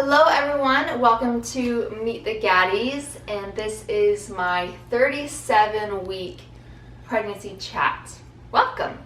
Hello everyone, welcome to Meet the Gattis, and this is my 37-week pregnancy chat. Welcome!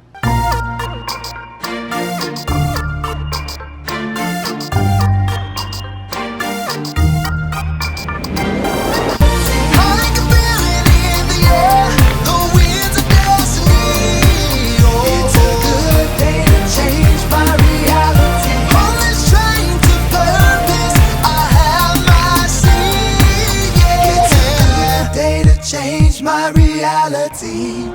Change my reality.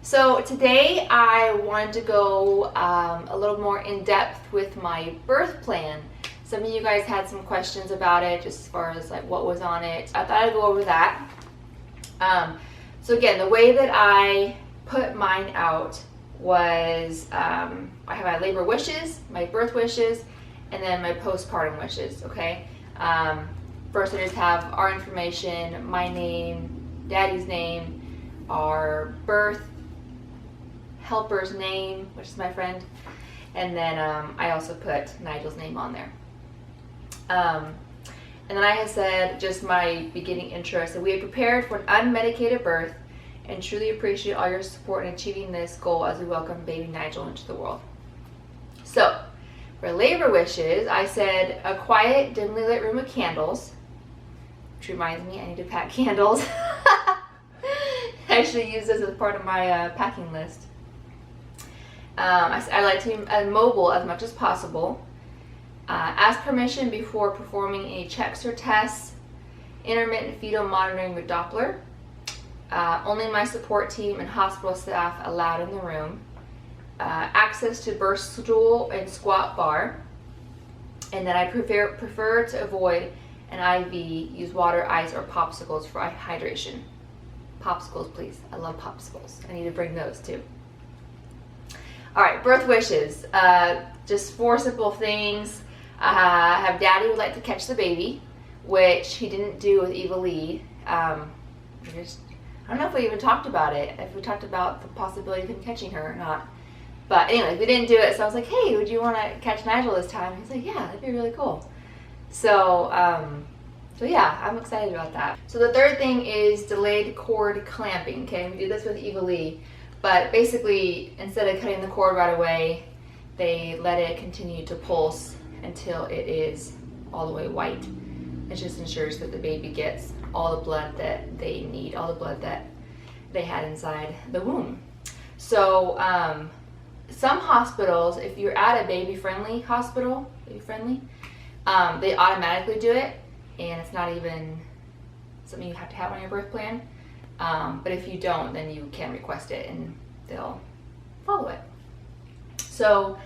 So today I wanted to go a little more in depth with my birth plan. Some of you guys had some questions about it, just as far as like what was on it. I thought I'd go over that. So again, the way that I put mine out was I have my labor wishes, my birth wishes, and then my postpartum wishes. Okay. First, I just have our information, my name, Daddy's name, our birth helper's name, which is my friend, and then I also put Nigel's name on there. And then I have said just my beginning intro. So we have prepared for an unmedicated birth and truly appreciate all your support in achieving this goal as we welcome baby Nigel into the world. So for labor wishes, I said a quiet, dimly lit room with candles. Which reminds me, I need to pack candles. I actually use this as part of my packing list. I like to be mobile as much as possible. Ask permission before performing any checks or tests. Intermittent fetal monitoring with Doppler. Only my support team and hospital staff allowed in the room. Access to birth stool and squat bar. And then I prefer to avoid an IV, use water, ice, or popsicles for hydration. Popsicles, please. I love popsicles. I need to bring those too. All right, birth wishes. Just 4 simple things. Have Daddy would like to catch the baby, which he didn't do with Eva Lee. I don't know if we even talked about it, if we talked about the possibility of him catching her or not. But anyway, we didn't do it, so I was like, hey, would you want to catch Nigel this time? He's like, yeah, that'd be really cool. So yeah, I'm excited about that. So the third thing is delayed cord clamping. Okay, we do this with Eva Lee, but basically instead of cutting the cord right away, they let it continue to pulse until it is all the way white. It just ensures that the baby gets all the blood that they need, all the blood that they had inside the womb. So some hospitals, if you're at a baby-friendly hospital, they automatically do it, and it's not even something you have to have on your birth plan. But if you don't, then you can request it and they'll follow it. So,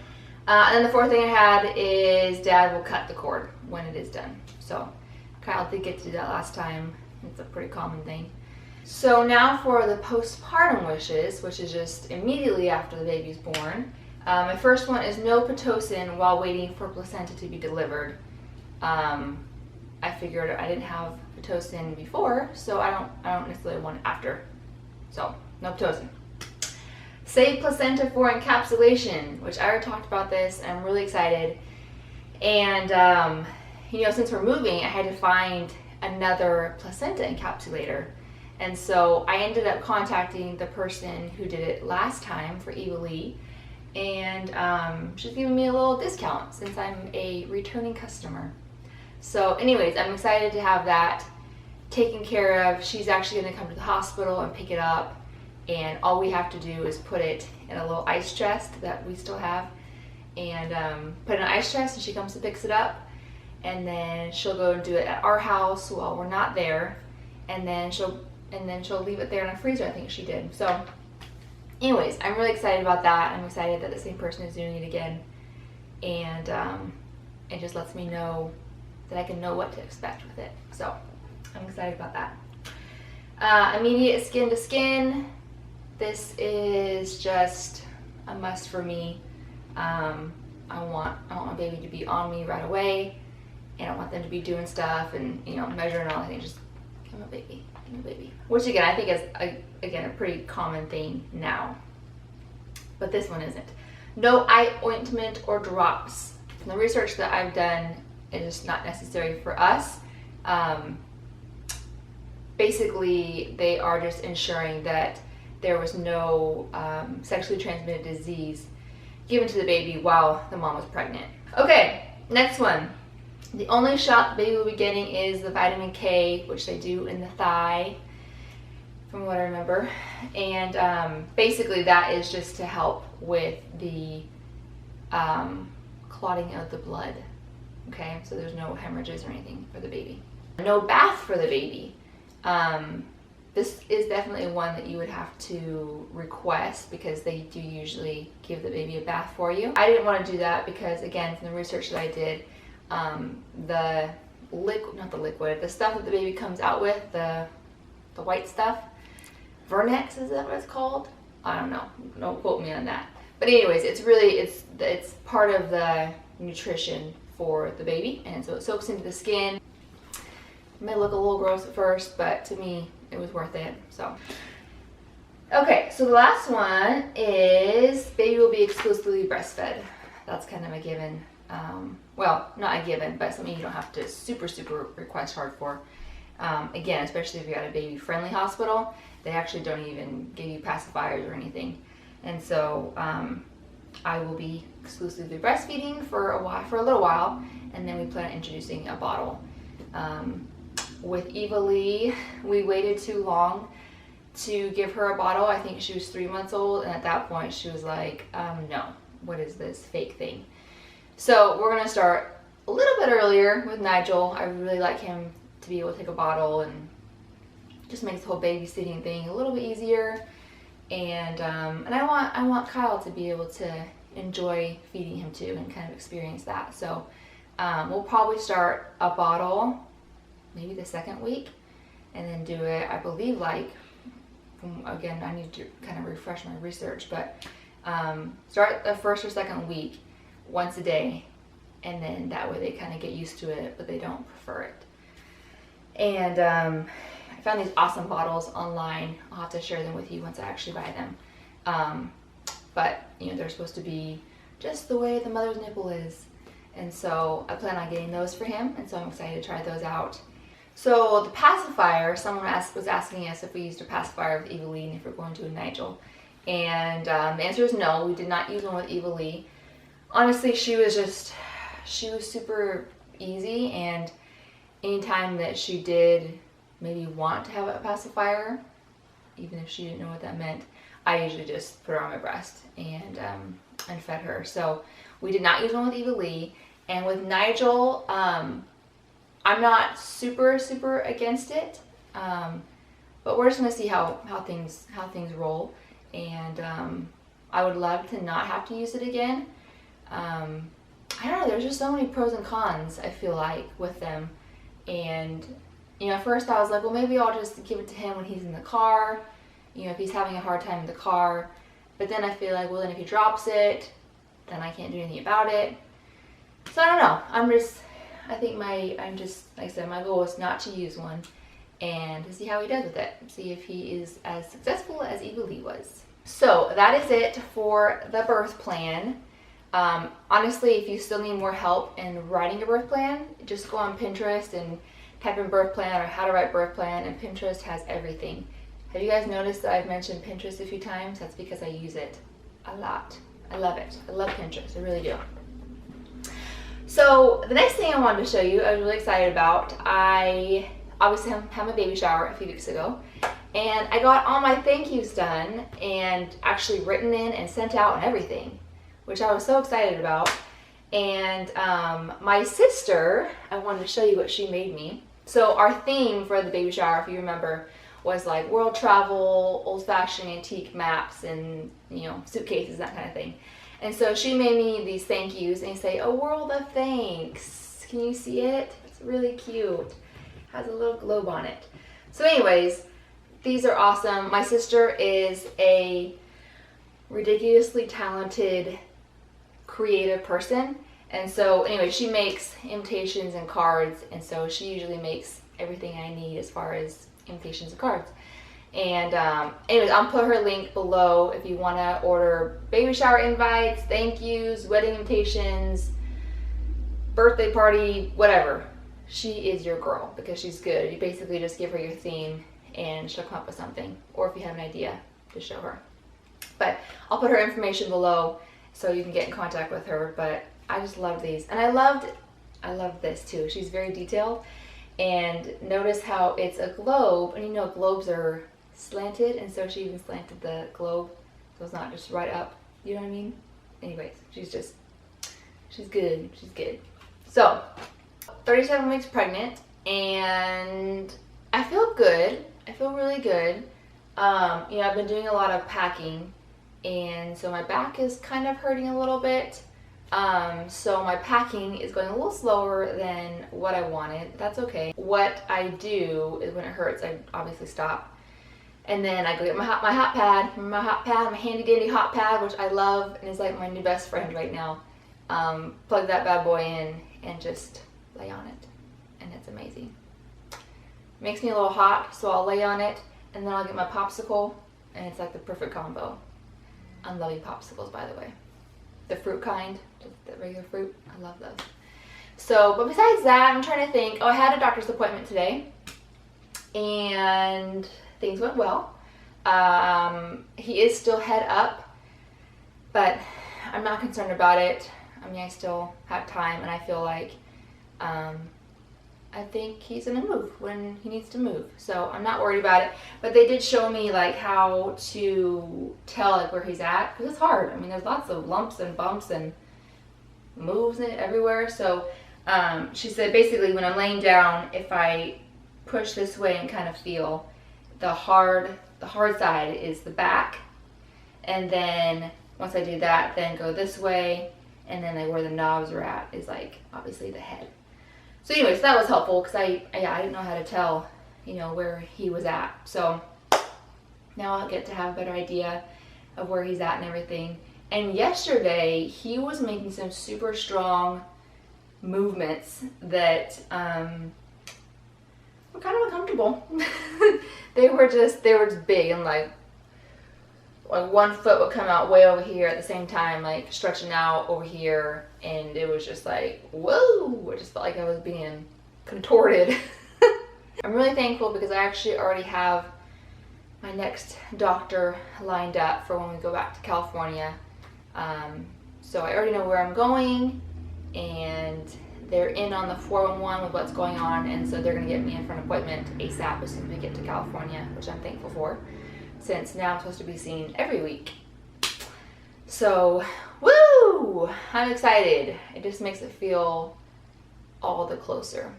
and then the fourth thing I had is Dad will cut the cord when it is done. So Kyle did get to do that last time. It's a pretty common thing. So now for the postpartum wishes, which is just immediately after the baby's born. My first one is no Pitocin while waiting for placenta to be delivered. I figured I didn't have Pitocin before, so I don't necessarily want it after. So no Pitocin. Save placenta for encapsulation, which I already talked about this, and I'm really excited. And since we're moving, I had to find another placenta encapsulator. And so I ended up contacting the person who did it last time for Eva Lee, and she's giving me a little discount since I'm a returning customer. So anyways, I'm excited to have that taken care of. She's actually going to come to the hospital and pick it up, and all we have to do is put it in a little ice chest that we still have, and put it in an ice chest, and she comes and picks it up, and then she'll go and do it at our house while we're not there, and then she'll leave it there in a freezer, I think she did. So anyways, I'm really excited about that. I'm excited that the same person is doing it again, and it just lets me know that I can know what to expect with it. So I'm excited about that. Immediate skin to skin. This is just a must for me. I want my baby to be on me right away, and I want them to be doing stuff and measuring all. I think just give me a baby. Which again, I think is a pretty common thing now. But this one isn't. No eye ointment or drops From the research that I've done, it is not necessary for us. Basically, they are just ensuring that there was no sexually transmitted disease given to the baby while the mom was pregnant. Okay, next one. The only shot the baby will be getting is the vitamin K, which they do in the thigh, from what I remember. And basically that is just to help with the clotting of the blood. Okay, so there's no hemorrhages or anything for the baby. No bath for the baby. This is definitely one that you would have to request because they do usually give the baby a bath for you. I didn't want to do that because, again, from the research that I did, the stuff that the baby comes out with, the white stuff, Vernex, is that what it's called? I don't know. Don't quote me on that. But anyways, it's part of the nutrition for the baby, and so it soaks into the skin. It may look a little gross at first, but to me, it was worth it. So, okay, so the last one is baby will be exclusively breastfed. That's kind of a given. Well, not a given, but something you don't have to super request hard for. Again, especially if you're at a baby-friendly hospital, they actually don't even give you pacifiers or anything. And so I will be exclusively breastfeeding for a little while, and then we plan on introducing a bottle. With Eva Lee, we waited too long to give her a bottle. I think she was 3 months old, and at that point she was like, no, what is this fake thing? So we're gonna start a little bit earlier with Nigel. I really like him to be able to take a bottle, and just makes the whole babysitting thing a little bit easier. And I want Kyle to be able to enjoy feeding him too and kind of experience that. So we'll probably start a bottle maybe the second week, and then do it, I believe, like, again, I need to kind of refresh my research, but start the first or second week once a day, and then that way they kind of get used to it, but they don't prefer it. And I found these awesome bottles online. I'll have to share them with you once I actually buy them. But you know, they're supposed to be just the way the mother's nipple is, and so I plan on getting those for him, and so I'm excited to try those out. So the pacifier, someone was asking us if we used a pacifier with Eva Lee and if we're going to with Nigel. And the answer is no, we did not use one with Eva Lee. Honestly, she was super easy, and anytime that she did maybe want to have a pacifier, even if she didn't know what that meant, I usually just put her on my breast and fed her. So we did not use one with Eva Lee. And with Nigel, I'm not super against it, but we're just gonna see how things roll, and I would love to not have to use it again. I don't know, there's just so many pros and cons, I feel like, with them. And you know, at first I was like, well, maybe I'll just give it to him when he's in the car, you know, if he's having a hard time in the car. But then I feel like, well, then if he drops it, then I can't do anything about it. So I don't know, like I said, my goal is not to use one, and to see how he does with it. See if he is as successful as Eva Lee was. So that is it for the birth plan. Honestly, if you still need more help in writing a birth plan, just go on Pinterest and type in birth plan or how to write birth plan, and Pinterest has everything. Have you guys noticed that I've mentioned Pinterest a few times? That's because I use it a lot. I love it. I love Pinterest. I really do. So the next thing I wanted to show you, I was really excited about. I obviously had my baby shower a few weeks ago, and I got all my thank yous done and actually written in and sent out and everything, which I was so excited about. And my sister, I wanted to show you what she made me. So our theme for the baby shower, if you remember, was like world travel, old-fashioned antique maps, and you know, suitcases, that kind of thing. And so she made me these thank yous, and they say, "A world of thanks." Can you see it? It's really cute. Has a little globe on it. So anyways, these are awesome. My sister is a ridiculously talented, creative person. And so anyway, she makes invitations and cards, and so she usually makes everything I need as far as invitations and cards. And anyways, I'll put her link below if you want to order baby shower invites, thank yous, wedding invitations, birthday party, whatever. She is your girl because she's good. You basically just give her your theme and she'll come up with something. Or if you have an idea, to show her. But I'll put her information below so you can get in contact with her. But I just love these. And I love this too. She's very detailed. And notice how it's a globe. And you know globes are slanted. And so she even slanted the globe. So it's not just right up. You know what I mean? Anyways, she's good. She's good. So, 37 weeks pregnant. And I feel good. I feel really good. You know, I've been doing a lot of packing. And so my back is kind of hurting a little bit. So my packing is going a little slower than what I wanted. That's okay. What I do is when it hurts, I obviously stop. And then I go get my hot pad, my handy dandy hot pad, which I love and is like my new best friend right now. Plug that bad boy in and just lay on it. And it's amazing. Makes me a little hot, so I'll lay on it and then I'll get my popsicle and it's like the perfect combo. I'm loving popsicles, by the way. The fruit kind, just the regular fruit. I love those. So, but besides that, I'm trying to think. Oh, I had a doctor's appointment today, and things went well. He is still head up, but I'm not concerned about it. I mean, I still have time, and I feel like I think he's gonna move when he needs to move. So I'm not worried about it. But they did show me like how to tell like where he's at, because it's hard. I mean, there's lots of lumps and bumps and moves and everywhere. So she said basically when I'm laying down, if I push this way and kind of feel the hard side is the back, and then once I do that, then go this way, and then like where the knobs are at is like obviously the head. So anyways, that was helpful because I didn't know how to tell, you know, where he was at. So now I'll get to have a better idea of where he's at and everything. And yesterday, he was making some super strong movements that were kind of uncomfortable. They were just big and like one foot would come out way over here at the same time, like stretching out over here, and it was just like, whoa, it just felt like I was being contorted. I'm really thankful because I actually already have my next doctor lined up for when we go back to California. So I already know where I'm going, and they're in on the 411 with what's going on, and so they're gonna get me in for an appointment ASAP as soon as we get to California, which I'm thankful for, since now I'm supposed to be seen every week. So, woo! I'm excited. It just makes it feel all the closer.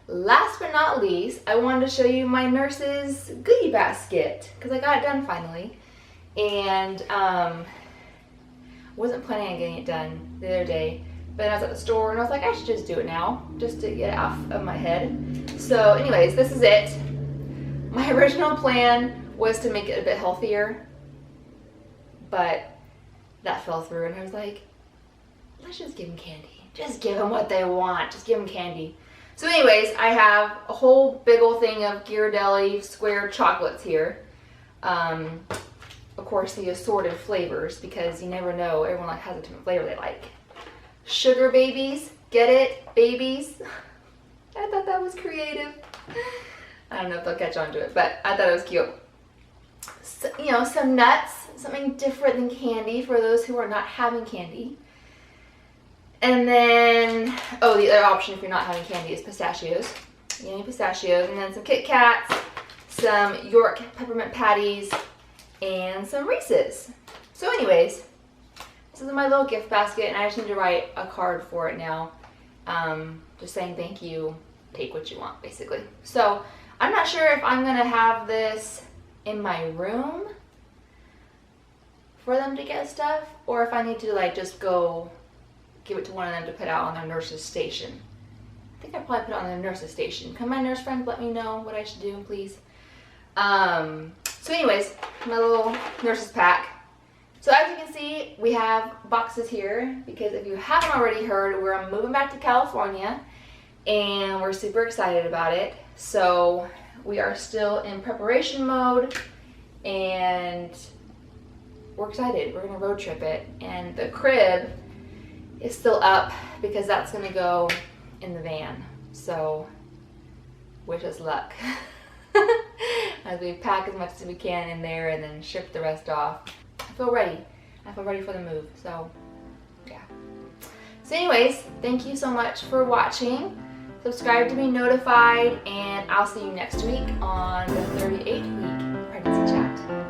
Last but not least, I wanted to show you my nurse's goodie basket because I got it done finally. And wasn't planning on getting it done the other day, but then I was at the store and I was like, I should just do it now, just to get it off of my head. So anyways, this is it. My original plan was to make it a bit healthier, but that fell through, and I was like, let's just give them candy. Just give them what they want. Just give them candy. So anyways, I have a whole big old thing of Ghirardelli square chocolates here. Of course, the assorted flavors, because you never know. Everyone like has a different flavor they like. Sugar babies. Get it? Babies. I thought that was creative. I don't know if they'll catch on to it, but I thought it was cute. So, you know, some nuts, something different than candy for those who are not having candy. And then, oh, the other option if you're not having candy is pistachios. You need pistachios, and then some Kit Kats, some York peppermint patties, and some Reese's. So anyways, this is my little gift basket, and I just need to write a card for it now. Just saying thank you, take what you want, basically. So I'm not sure if I'm gonna have this in my room for them to get stuff, or if I need to like just go give it to one of them to put out on their nurse's station. I think I'd probably put it on their nurse's station. Can my nurse friends let me know what I should do, please? So anyways, my little nurse's pack. So as you can see, we have boxes here because if you haven't already heard, we're moving back to California and we're super excited about it. So we are still in preparation mode and we're excited. We're gonna road trip it, and the crib is still up because that's going to go in the van. So wish us luck as we pack as much as we can in there and then ship the rest off. I feel ready. I feel ready for the move. So yeah. So anyways, thank you so much for watching. Subscribe to be notified, and I'll see you next week on the 38th week pregnancy chat.